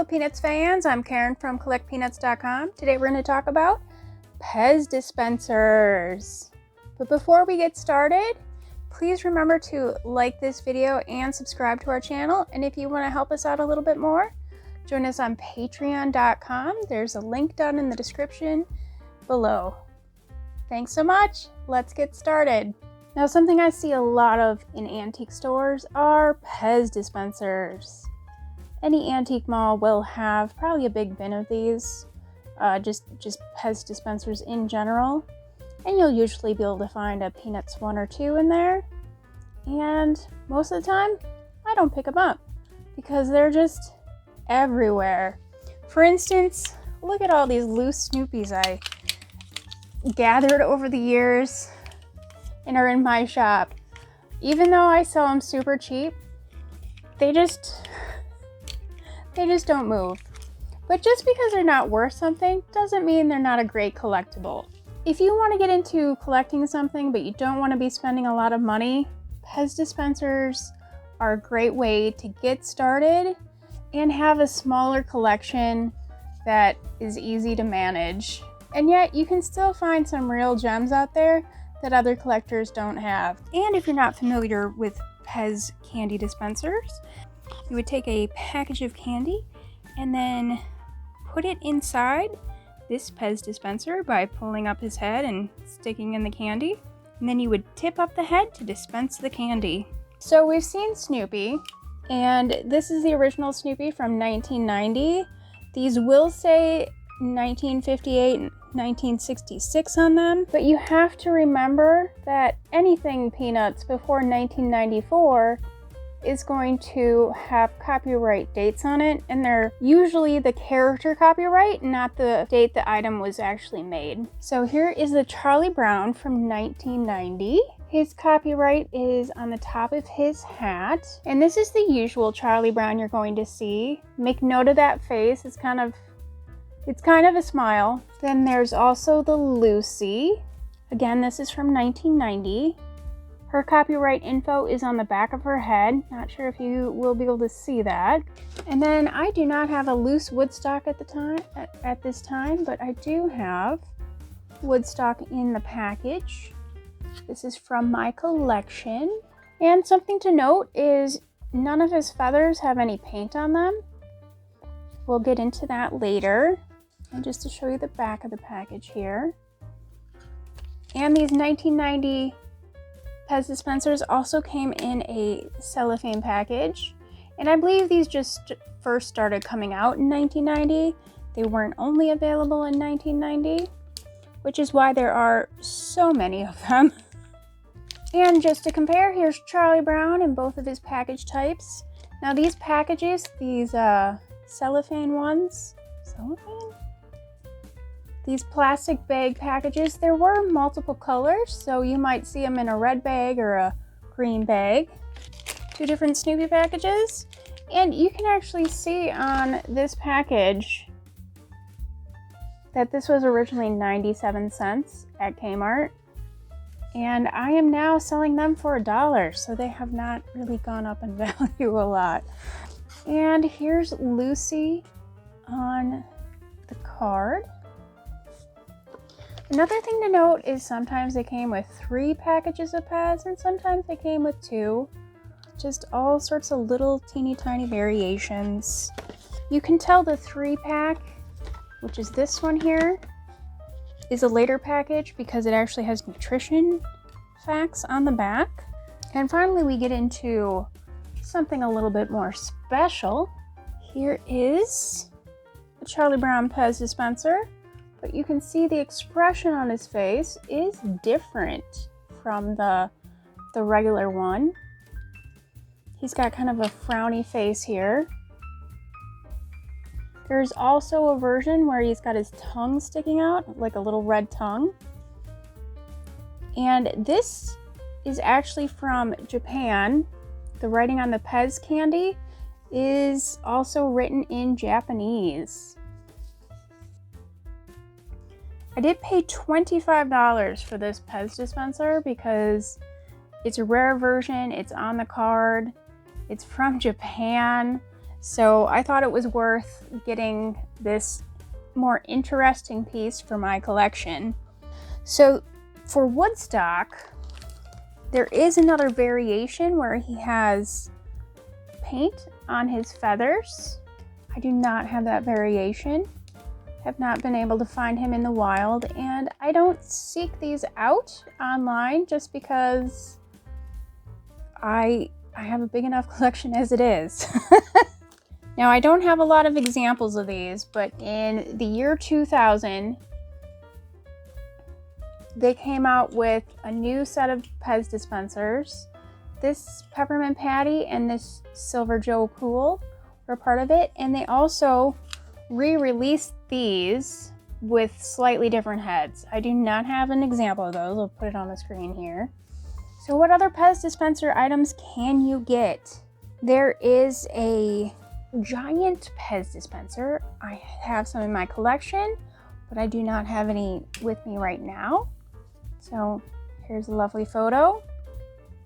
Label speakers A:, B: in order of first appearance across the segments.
A: Hello Peanuts fans, I'm Karen from CollectPeanuts.com. Today we're going to talk about PEZ dispensers. But before we get started, please remember to like this video and subscribe to our channel. And if you want to help us out a little bit more, join us on Patreon.com. There's a link down in the description below. Thanks so much. Let's get started. Now, something I see a lot of in antique stores are PEZ dispensers. Any antique mall will have probably a big bin of these, just PEZ dispensers in general. And you'll usually be able to find a Peanuts 1 or 2 in there. And most of the time, I don't pick them up because they're just everywhere. For instance, look at all these loose Snoopies I gathered over the years and are in my shop. Even though I sell them super cheap, they just don't move. But just because they're not worth something doesn't mean they're not a great collectible. If you want to get into collecting something but you don't want to be spending a lot of money, PEZ dispensers are a great way to get started and have a smaller collection that is easy to manage. And yet you can still find some real gems out there that other collectors don't have. And if you're not familiar with PEZ candy dispensers, you would take a package of candy and then put it inside this PEZ dispenser by pulling up his head and sticking in the candy. And then you would tip up the head to dispense the candy. So we've seen Snoopy, and this is the original Snoopy from 1990. These will say 1958 and 1966 on them, but you have to remember that anything Peanuts before 1994 is going to have copyright dates on it, and they're usually the character copyright, not the date the item was actually made. So here is the Charlie Brown from 1990. His copyright is on the top of his hat, and this is the usual Charlie Brown you're going to see. Make note of that face. It's kind of a smile. Then there's also the Lucy. Again, this is from 1990. Her copyright info is on the back of her head. Not sure if you will be able to see that. And then I do not have a loose Woodstock at this time, but I do have Woodstock in the package. This is from my collection. And something to note is none of his feathers have any paint on them. We'll get into that later. And just to show you the back of the package here. And these 1990 PEZ dispensers also came in a cellophane package, and I believe these just first started coming out in 1990. They weren't only available in 1990, which is why there are so many of them. And just to compare, here's Charlie Brown in both of his package types. Now these packages, these cellophane ones, these plastic bag packages, there were multiple colors, so you might see them in a red bag or a green bag. 2 different Snoopy packages. And you can actually see on this package that this was originally 97 cents at Kmart. And I am now selling them for $1, so they have not really gone up in value a lot. And here's Lucy on the card. Another thing to note is sometimes they came with 3 packages of PEZ and sometimes they came with 2. Just all sorts of little teeny tiny variations. You can tell the 3-pack, which is this one here, is a later package because it actually has nutrition facts on the back. And finally we get into something a little bit more special. Here is the Charlie Brown PEZ dispenser. But you can see the expression on his face is different from the regular one. He's got kind of a frowny face here. There's also a version where he's got his tongue sticking out, like a little red tongue. And this is actually from Japan. The writing on the PEZ candy is also written in Japanese. I did pay $25 for this PEZ dispenser because it's a rare version, it's on the card, it's from Japan, So I thought it was worth getting this more interesting piece for my collection. So for Woodstock, there is another variation where he has paint on his feathers. I do not have that variation. Have not been able to find him in the wild, and I don't seek these out online just because I have a big enough collection as it is. Now, I don't have a lot of examples of these, but in the year 2000, they came out with a new set of PEZ dispensers. This Peppermint Patty and this Silver Joe Pool were part of it, and they also re-released these with slightly different heads. I do not have an example of those. I'll put it on the screen here. So what other PEZ dispenser items can you get? There is a giant PEZ dispenser. I have some in my collection, but I do not have any with me right now. So here's a lovely photo.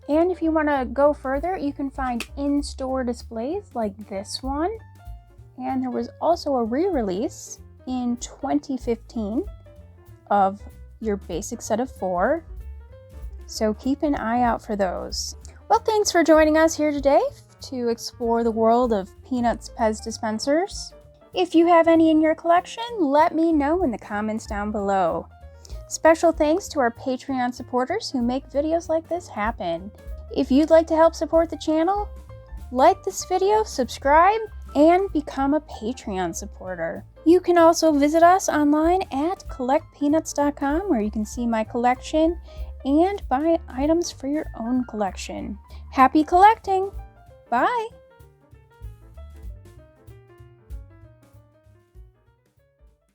A: And if you want to go further, you can find in-store displays like this one. And there was also a re-release in 2015 of your basic set of 4. So keep an eye out for those. Well, thanks for joining us here today to explore the world of Peanuts PEZ dispensers. If you have any in your collection, let me know in the comments down below. Special thanks to our Patreon supporters who make videos like this happen. If you'd like to help support the channel, like this video, subscribe, and become a Patreon supporter. You can also visit us online at CollectPeanuts.com, where you can see my collection and buy items for your own collection. Happy collecting! Bye!